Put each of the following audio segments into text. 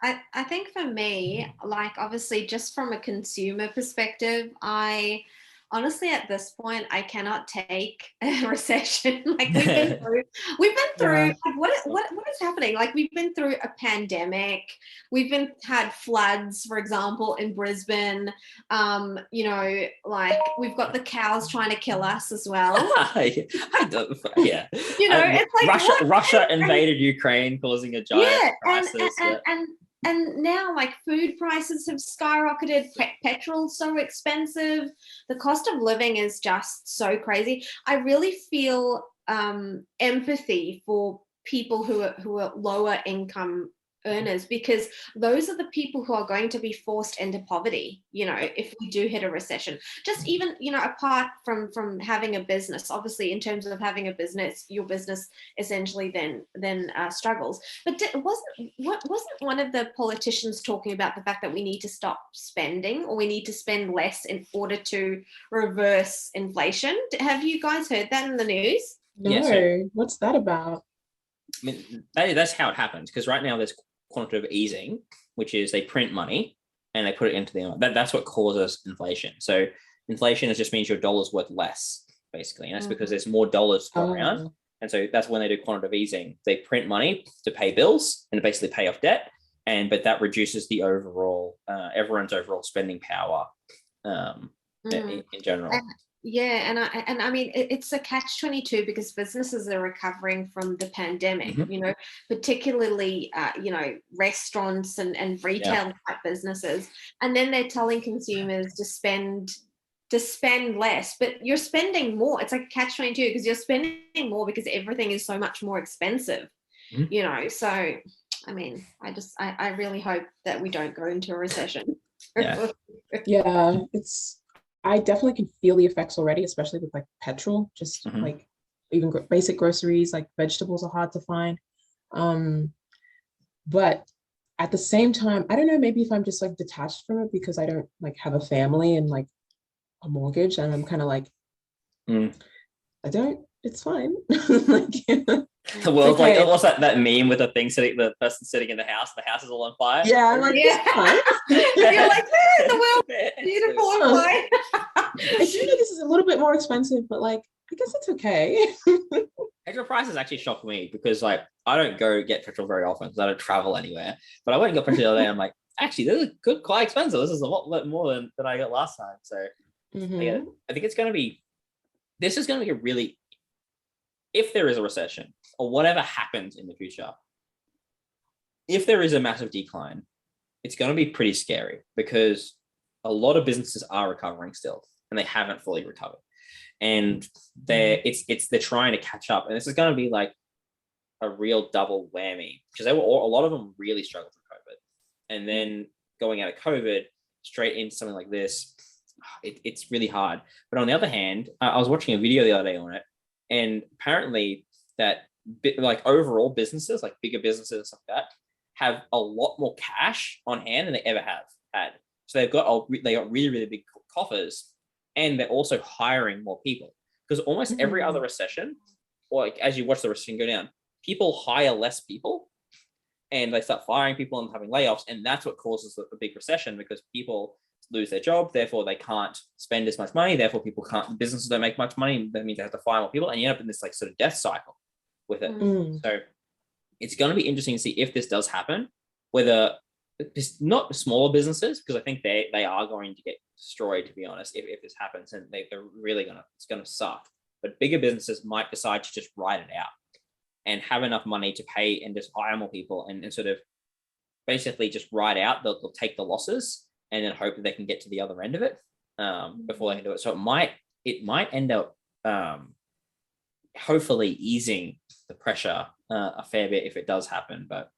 I think for me, like obviously just from a consumer perspective, I honestly at this point I cannot take a recession. Like we've been through Yeah. like, what is happening? Like we've been through a pandemic, had floods, for example, in Brisbane. Like we've got the cows trying to kill us as well. I don't, yeah. It's like Russia invaded Ukraine, causing a giant yeah, crisis. Yeah. and now like food prices have skyrocketed, petrol's so expensive, the cost of living is just so crazy. I really feel empathy for people who are lower income earners, because those are the people who are going to be forced into poverty, if we do hit a recession. Just even, apart from having a business, obviously in terms of having a business, your business essentially then struggles. But wasn't one of the politicians talking about the fact that we need to stop spending, or we need to spend less in order to reverse inflation? Have you guys heard that in the news? Yeah, so No, what's that about? I mean, that's how it happens, because right now there's quantitative easing, which is they print money and they put it into that's what causes inflation. So inflation just means your dollar's worth less, basically, and that's because there's more dollars to go around. And so that's when they do quantitative easing. They print money to pay bills and to basically pay off debt, but that reduces the overall everyone's overall spending power in general. Yeah, and I mean it's a catch-22, because businesses are recovering from the pandemic, particularly restaurants and retail type businesses, and then they're telling consumers to spend less, but you're spending more. It's like catch-22, because you're spending more because everything is so much more expensive. So I mean, I really hope that we don't go into a recession. Yeah, I definitely can feel the effects already, especially with like petrol, just like even basic groceries, like vegetables are hard to find. But at the same time, I don't know, maybe if I'm just like detached from it because I don't like have a family and like a mortgage, and I'm kind of like, it's fine. Like, the world, okay. Like, what's that meme with the person sitting in the house is all on fire? Yeah, I'm like, you're like, the world beautiful and fine. I do know this is a little bit more expensive, but like, I guess it's okay. Petrol prices actually shock me, because like I don't go get petrol very often because I don't travel anywhere. But I went and got petrol the other day. I'm like, actually, this is quite expensive. This is a lot more than I got last time. So I think this is going to be a really, if there is a recession or whatever happens in the future, if there is a massive decline, it's going to be pretty scary, because a lot of businesses are recovering still and they haven't fully recovered, and they're trying to catch up, and this is going to be like a real double whammy, because a lot of them really struggled through COVID, and then going out of COVID straight into something like this, it's really hard. But on the other hand, I was watching a video the other day on it, and apparently that like overall businesses, like bigger businesses like that, have a lot more cash on hand than they ever have had. So they got really, really big coffers, and they're also hiring more people, because almost every other recession, or like as you watch the recession go down, people hire less people and they start firing people and having layoffs. And that's what causes a big recession, because people lose their job, therefore they can't spend as much money, therefore businesses don't make much money, and that means they have to fire more people, and you end up in this like sort of death cycle with it. So it's going to be interesting to see if this does happen, whether it's not smaller businesses, because I think they are going to get destroyed, to be honest, if this happens, and they're really it's going to suck. But bigger businesses might decide to just ride it out and have enough money to pay and just hire more people, and sort of basically just ride out. They'll take the losses and then hope that they can get to the other end of it before they can do it. So it might end up hopefully easing the pressure a fair bit if it does happen. But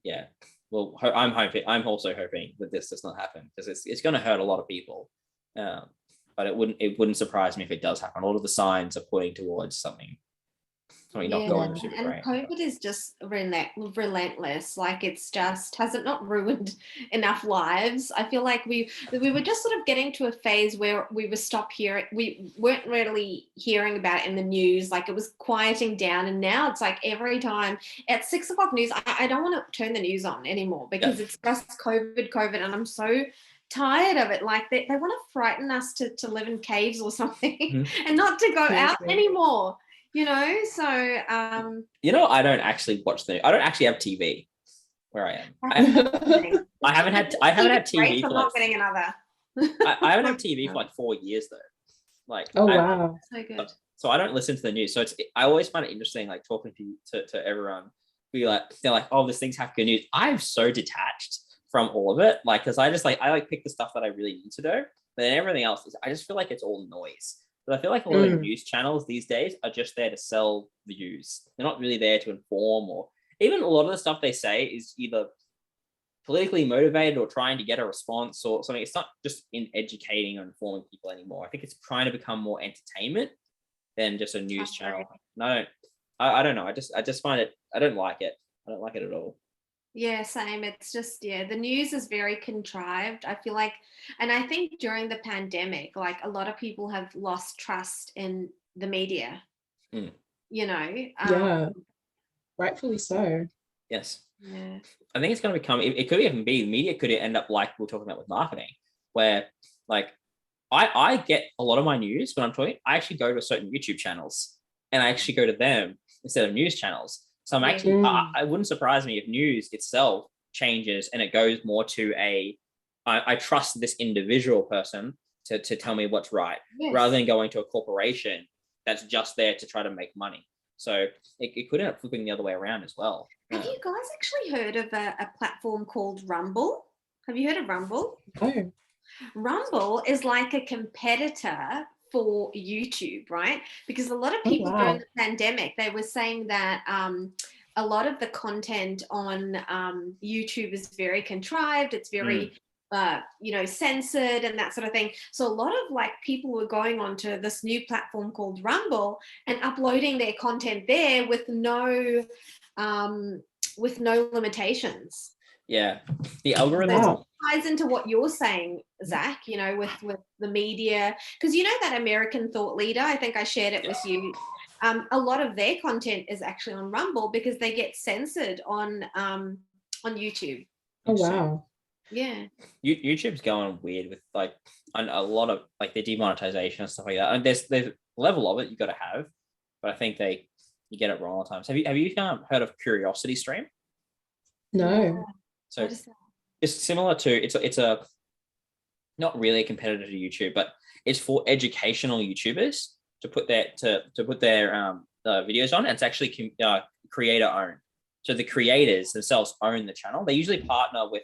yeah, well, I'm also hoping that this does not happen, because it's going to hurt a lot of people. But it wouldn't surprise me if it does happen. All of the signs are pointing towards something something not Yeah, going super and great. COVID is just relentless. Like it's just has it not ruined enough lives? I feel like we were just sort of getting to a phase where we weren't really hearing about it in the news. Like it was quieting down, and now it's like every time at 6 o'clock news, I don't want to turn the news on anymore because it's just COVID, and I'm so tired of it. Like they want to frighten us to live in caves or something and not to go out Seriously. anymore. So I don't actually watch I don't actually have TV where I am. I haven't had TV for I'm not getting another. I haven't had TV for like 4 years though. Like, Oh wow. So good. so I don't listen to the news. So I always find it interesting, like talking to everyone. They're like, oh, this thing's have good news. I'm so detached from all of it, like, because I pick the stuff that I really need to know, but then everything else I just feel like it's all noise. But I feel like a lot of news channels these days are just there to sell views. They're not really there to inform, or even a lot of the stuff they say is either politically motivated or trying to get a response or something. It's not just in educating or informing people anymore. I think it's trying to become more entertainment than just a news channel. And I don't know. I just find it, I don't like it. I don't like it at all. Yeah, same. It's just, the news is very contrived. I feel like, and I think during the pandemic, like a lot of people have lost trust in the media, Yeah, rightfully so. Yes. Yeah. I think it's going to become, it could even be, media could end up like we're talking about with marketing, where like I get a lot of my news when I'm talking, I actually go to certain YouTube channels and I actually go to them instead of news channels. So I'm actually, I wouldn't surprise me if news itself changes and it goes more to I trust this individual person to tell me what's right, rather than going to a corporation that's just there to try to make money. So it could end up flipping the other way around as well. Have you guys actually heard of a platform called Rumble? Have you heard of Rumble? Oh. Rumble is like a competitor for YouTube, right? Because a lot of people during the pandemic, they were saying that a lot of the content on YouTube is very contrived. It's very, censored and that sort of thing. So a lot of like people were going onto this new platform called Rumble and uploading their content there with no limitations. Yeah, the algorithm ties into what you're saying, Zach, with the media, because that American thought leader, I think I shared it with you. A lot of their content is actually on Rumble because they get censored on YouTube. Oh wow. Yeah. YouTube's going weird with like a lot of like the demonetization and stuff like that. And there's level of it you got to have, but I think you get it wrong all the times. Have you heard of Curiosity Stream? No. So it's similar to it's a not really a competitor to YouTube, but it's for educational YouTubers to put their videos on. And it's actually creator owned. So the creators themselves own the channel. They usually partner with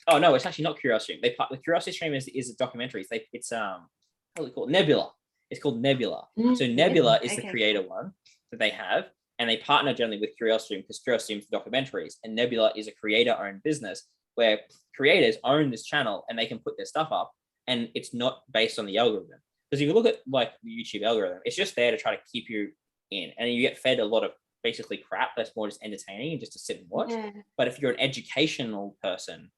oh no, it's actually not Curiosity Stream. The Curiosity Stream is a documentary. It's what is it called? Nebula. It's called Nebula. So Nebula is the creator one that they have. And they partner generally with Curiosity Stream because Curiosity Stream for documentaries, and Nebula is a creator-owned business where creators own this channel and they can put their stuff up, and it's not based on the algorithm. Because if you look at like the YouTube algorithm, it's just there to try to keep you in, and you get fed a lot of basically crap that's more just entertaining and just to sit and watch. Yeah. But if you're an educational person,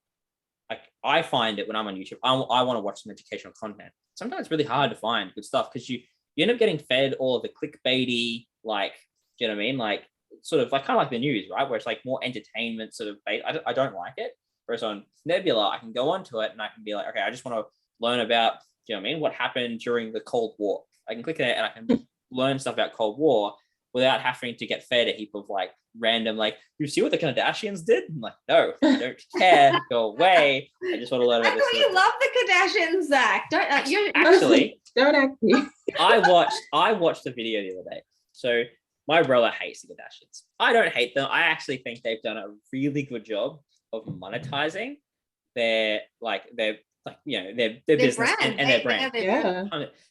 like I find it when I'm on YouTube, I want to watch some educational content. Sometimes it's really hard to find good stuff because you end up getting fed all of the clickbaity, like, do you know what I mean? Like sort of like kind of like the news, right? Where it's like more entertainment sort of bait. I don't like it. Whereas on Nebula, I can go onto it and I can be like, okay, I just want to learn about, do you know what I mean? What happened during the Cold War. I can click on it and I can learn stuff about Cold War without having to get fed a heap of like random, like, you see what the Kardashians did? I'm like, no, I don't care. Go away. I just want to learn about this. I thought you love the Kardashians, Zach. Don't you? Actually, don't act me. I watched the video the other day. So my brother hates the Kardashians. I don't hate them. I actually think they've done a really good job of monetizing their business brand. and their brand. Yeah.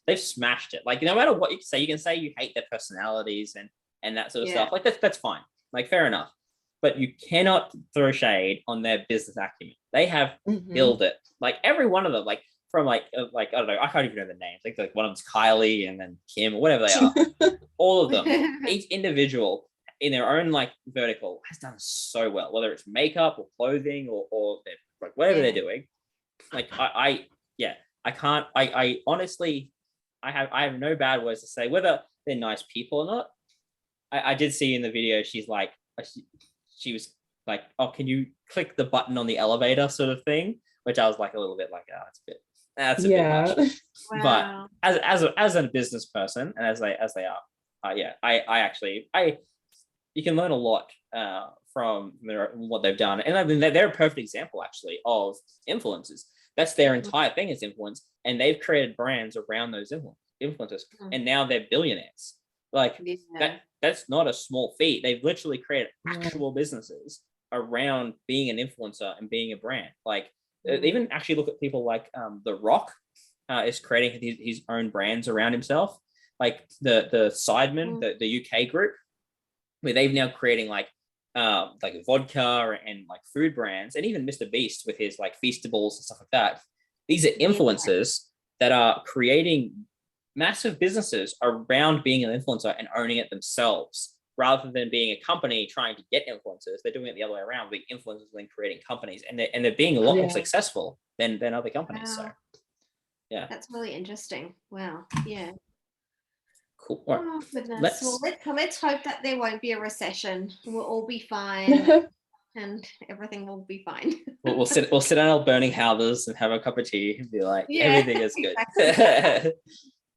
They've smashed it. Like, no matter what you can say you hate their personalities and that sort of stuff. Like that's fine. Like fair enough. But you cannot throw shade on their business acumen. They have built it. Like every one of them, like from like I don't know, I can't even know the names. Like one of them's Kylie and then Kim or whatever they are. All of them, each individual in their own like vertical has done so well, whether it's makeup or clothing or like whatever they're doing. Like I honestly, I have no bad words to say, whether they're nice people or not. I did see in the video, she's like, she was like, oh, can you click the button on the elevator sort of thing? Which I was like a little bit like, oh, that's a bit much. Wow. But as a business person, and as they are, you can learn a lot from what they've done. And I mean, they're a perfect example actually of influencers. That's their entire thing is influence. And they've created brands around those influencers. And now they're billionaires. Like that's not a small feat. They've literally created actual businesses around being an influencer and being a brand. Like even actually look at people like The Rock is creating his own brands around himself. Like the Sidemen, the UK group, where they've now creating like vodka and like food brands, and even Mr. Beast with his like Feastables and stuff like that. These are influencers that are creating massive businesses around being an influencer and owning it themselves, rather than being a company trying to get influencers. They're doing it the other way around, being influencers and then creating companies, and they're being a lot more successful than other companies. Wow. So yeah, that's really interesting. Wow. Yeah. Cool. Oh, goodness. Let's hope that there won't be a recession. We'll all be fine. And everything will be fine. we'll sit on our burning houses and have a cup of tea and be like, everything is good.